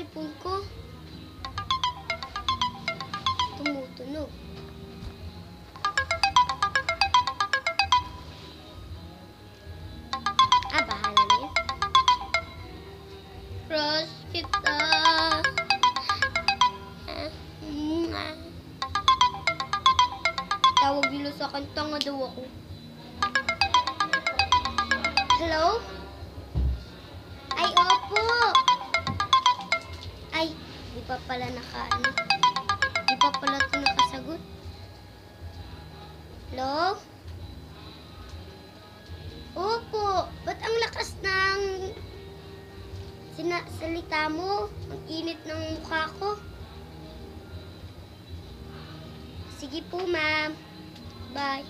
cellphone ko. Tumutunog. Bahala na yun. Crush kita. Tawag nila sa akin, tanga daw ako. Hello? Ay, opo. Ay, di pa pala di pa pala ito nakasagot. Hello? Opo. Ba't ang lakas ng salita mo? Ang init ng mukha ko. Sige po, ma'am. Bye.